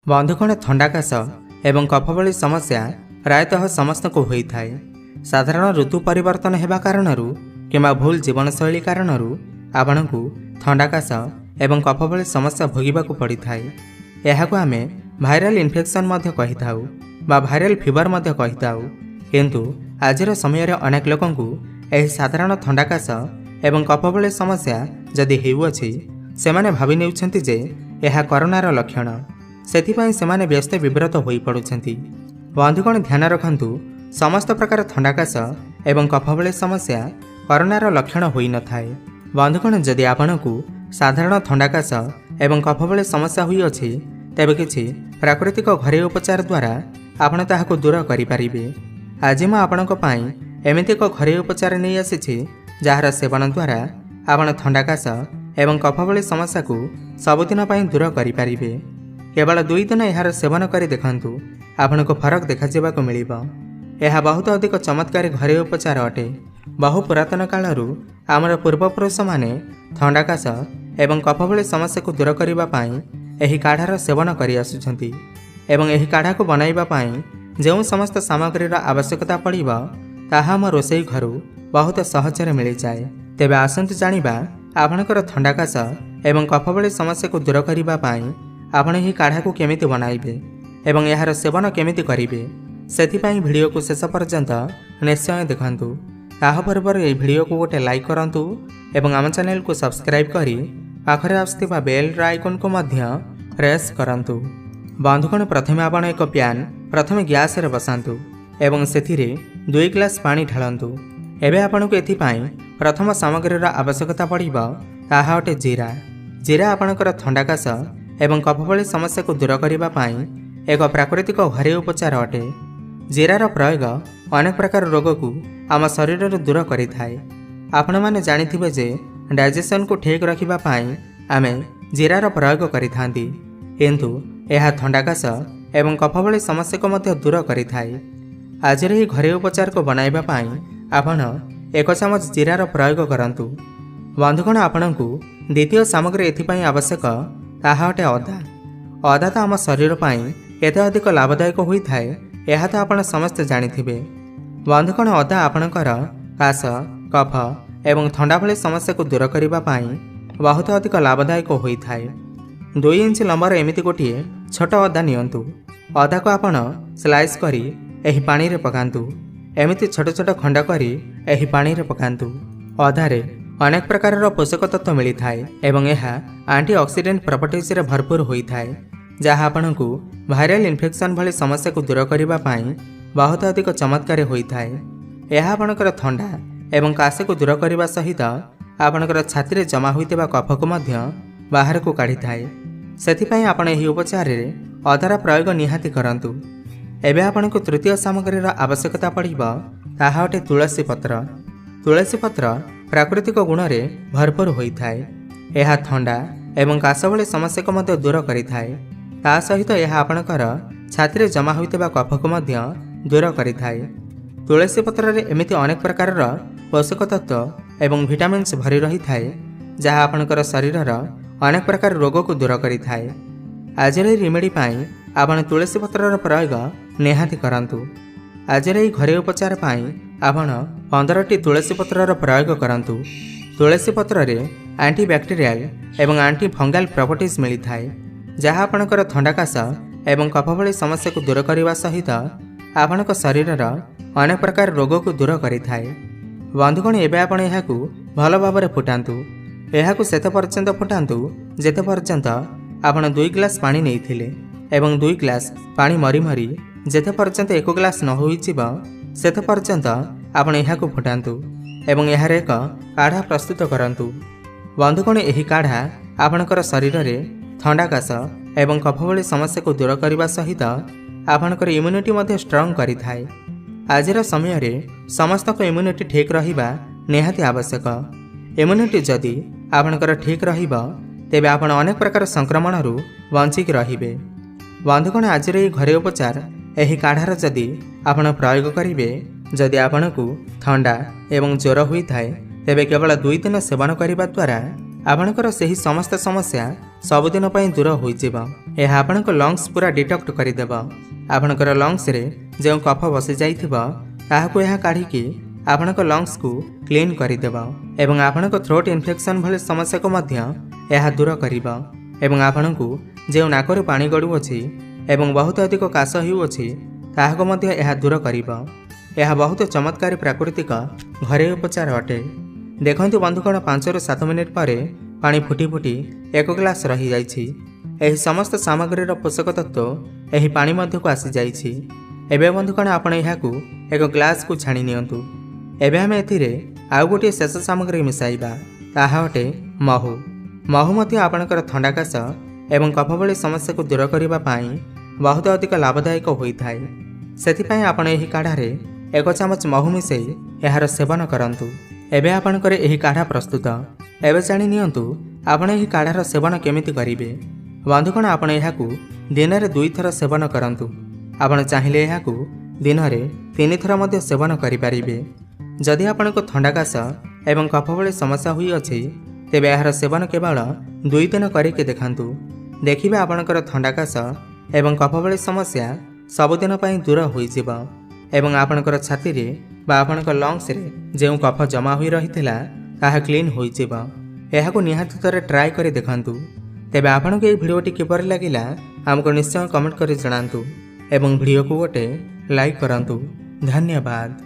बंधुगण थंडा काश एवं कफ भली समस्या प्रायतः समस्त को होता है। साधारण ऋतु परिवर्तन होगा कारण किंवा भूल जीवनशैली कारण आपण को थंडा काश एवं कफ भली समस्या भोगवाक पड़ी था। यह आम भाइराल इन्फेक्शन कही था भाइराल फीवर कही था। किंतु आजिर समय अनेक लोक साधारण थंडा काश एवं कफ भली समस्या जदि होउछि सेमाने भावी नेउछन्ति जे यह कोरोनार लक्षण सेथिपाई सेमाने व्यस्त विब्रत होई पड़ुछन्ति। बंधुगण ध्यान रखंतु समस्त प्रकार थंडा काश एवं कफ भली समस्या कोरोनार लक्षण होई न थाए। बंधुगण जदि आपनकु साधारण थंडा काश एवं कफ भली समस्या होई अछि तेबे किछि प्राकृतिक घरेलू उपचार द्वारा आपण ताहाकु दूर करि पारिबे। आज मैं आपनक पई एमिति एक घरेलू उपचार नै आसीछि जहार सेवन द्वारा आपण थंडा काश एवं कफ भली समस्या को सबुदिन पई दूर करि पारिबे। केवल 2 दिन यार सेवन कर देखंतु आपनको फरक देखा मिलिबा। यह बहुत अधिक चमत्कारी घरेलू उपचार अटे। बहु पुरातन कालरू आमर पूर्वपुरुष माने थंडा काश एवं कफ भली समस्या को दूर करबा पई एही काढ़ार सेवन करि आसुछंती एवं एही काढ़ा को बनाइबा पई जेउ समस्त सामग्रीर आवश्यकता पड़िबा ताहा हम रोषेई घरु बहुत सहजरे मिल जाए। तेबे आसंतु जानिबा आपनकर थंडा काश एवं कफ भली समस्या को दूर करबा पई आपण ही काढ़ा को केमिति बनाइबे एवं यार सेवन केमिति करिवे सेथिपाई वीडियो को शेष पर्यंत निश्चय देखंतु। ताहा पर ए वीडियो को गोटे लाइक करंतु एवं आम चैनल को सब्सक्राइब करी पाखरे आसुथिबा बेल आइकन को मध्य प्रेस करंतु। बंधुगण प्रथमे आपण एक प्यान प्रथमे गैस रे बसांतु एवं सेथिरे 2 ग्लास पानी ढालंतु। एबे आपण को एथिपाई प्रथम सामग्रीर आवश्यकता पड़िबा ताहा अटे जीरा। जीरा आपणकर थंडा काश एवं कफ भली समस्या को दूर करबा पई एक प्राकृतिक घरेलू उपचार अटे। जीरार प्रयोग अनेक प्रकार रोग को आम शरीर दूर करिथाए। आपण माने जानिथिबे जे डाइजेशन को ठीक रखिबा पई आमे जीरार प्रयोग करिथांती किंतु यह थंडा काश एवं कफ भली समस्या को मध्य दूर करिथाए। आज ही घरेलू उपचार को बनाइबा पई आपण 1 चमच जीरार प्रयोग करंतु। बंधुगण आपणकु द्वितीय सामग्री एथिपाई आवश्यक ताहा अटे अदा। अदा तो आम शरीर पाई एते अधिक लाभदायक होता है यह तो आपण समस्त जानिथिबे। बंधुगण अदा आपणकर काश कफ एवं थंडा भली समस्या को दूर करबा पाई बहुत अधिक लाभदायक होता है। 2 इंच लंबार एमिति गोटिए छोट अदा नियंतु। अदा को आपण स्लाइस करी एही पानी रे पकांतु। एमिति छोट छोट खंड करी एही पानी रे पकांतु। अदारे अनेक प्रकार पोषक तत्व मिलता है एवं यह एंटीऑक्सीडेंट प्रॉपर्टीज रे भरपूर होता है जहाँ आपको वायरल इन्फेक्शन भली समस्या को दूर करबा पई बहुत अधिक चमत्कारी होता है। यह आपणकर थंडा एवं काश को दूर करबा सहित आपणकर छाती रे जमा होइतेबा कफ को मध्य बाहर को काढी थाए। सेथिपई आपण एही उपचार रे अदार प्रयोग निहाती करंतु। एबे आपणको तृतीय सामग्रीर आवश्यकता पड़िबा ताहा अटे तुलसी पत्र। तुलसी पत्र प्राकृतिक गुण रे भरपूर होता है। यह थंडा एवं काश भली समस्या को मध्य दूर करिथाए। ता सहित यह आपणकर छाती रे जमा होइतेबा कफ को मध्य दूर करिथाए। तुलसी पत्र रे एमिति अनेक प्रकार पोषक तत्व एवं विटामिन्स भरी रही थाए जहाँ आपणकर शरीरर अनेक प्रकार रोग को दूर करिथाए। आजर रेमेडी पाई आपण तुलसी पत्रर प्रयोग निहाती करंतु। आजर एही घरेलू उपचार पाई आपण 15टी तुलसी पत्रर प्रयोग करंतु। तुलसी पत्र रे एंटीबैक्टीरियल एवं एंटी फंगल प्रॉपर्टीज मिलता है जहाँ आपणकर थंडा काश एवं कफ भली समस्या को दूर करबा सहित आपणक शरीरर अनेक प्रकार रोग को दूर करिथाए। बंधुगण एबे आपण एहाकु भल भाबरे फुटांतु। एहाकु सेते पर्यंत फुटांतु जेते पर्यंत आपण 2 ग्लास पानी नेइथिले एवं 2 ग्लास पानी मरी मरी जेते पर्यंत 1 ग्लास न होइचिबा सेते पर्यंत आपण एहाकु फुटांतु एवं एहार एक काढ़ा प्रस्तुत करंतु। बंधुगण एही काढ़ा आपणकर शरीर रे थंडा काश एवं कफ भली समस्या को दूर करबा सहित आपणकर इम्यूनिटी मध्ये स्ट्रांग करिथाए। आजिर समय रे समस्त को इम्यूनिटी ठीक रहिबा निहाती आवश्यक। इम्यूनिटी जदि आपणकर ठीक रहिबा तेबे आपण अनेक प्रकार संक्रमण रु बंचिक रहिबे। बंधुगण आजिर एही घरेलू उपचार एही काढ़ार जदि आपण प्रयोग करिवे जदि आपनकु थंडा एवं ज्वर होता है तेबे केवल 2 दिन सेवन करने द्वारा आपणकर सही समस्त समस्या सबुदिन दूर हो। यह आपणक लंग्स पूरा डिटक्ट करदेव। आपणकर लंग्स रे जो कफ बसी जाइथिबो ताहाकु यह काढ़िकी आपणक लंग्स को क्लीन करदेव एवं आपणक थ्रोट इन्फेक्शन भली समस्या को मध्य यह दूर करिबो एवं आपणकु जो नाकरु पानी गड़ुअछि एवं बहुत अधिक काश हेउछि ताहाकु मध्य यह दूर करिबो। यह बहुत चमत्कारी प्राकृतिक घरेलू उपचार अटे। देखंतु बंधुगण 5 ରୁ 7 मिनिट पर पानी फुटी फुटी 1 ग्लास रही जाइछि। एही समस्त सामग्रीर पोषक तत्व एही पानी मध्यकु आसी जाइछि। एबे बंधुगण आपण एहाकु एक ग्लास को छाणी नियंतु। एबे हम एथिरे आउ गोटे शेष सामग्री मिसाइबा, ताहा अटे महू। महू मध्य आपणकर थंडा काश एवं कफ भली समस्या को दूर करबा पई बहुत अधिक लाभदायक होइथाय। सेथिपई आपण एही काढ़ारे 1 चामच महू मिसई एहार सेवन करंतु। एबे आपणकर एही काढ़ा प्रस्तुत। एबे जानि नियंतु आपण एही काढ़ार सेवन केमिति करिवे। बंधुगण आपण एहाकु दिन रे 2 थर सेवन करंतु। आपण चाहिले एहाकु दिन रे 3 थर मध्य सेवन करि परिबे। जदि आपनको थंडा काश एवं कफ भली समस्या हुई अछि तेबे एहार सेवन केवल 2 दिन करिके देखंतु। देखिबे आपणकर थंडा काश एवं कफ भली समस्या सबुदिन पई दूर होई जिवो एवं आपणकर छाती रे बा आपणकर लंग्स रे जे कफ जमा होई रहिथिला ताहा क्लीन होई जिवो। एहाकु निहाती थरे ट्राई करि देखंतु। तेबे आपनको ए भिडियोटी किपरि लागिला हमको निश्चय कमेंट करि जणांतु एवं भिडियो को गोटे लाइक करंतु। धन्यवाद।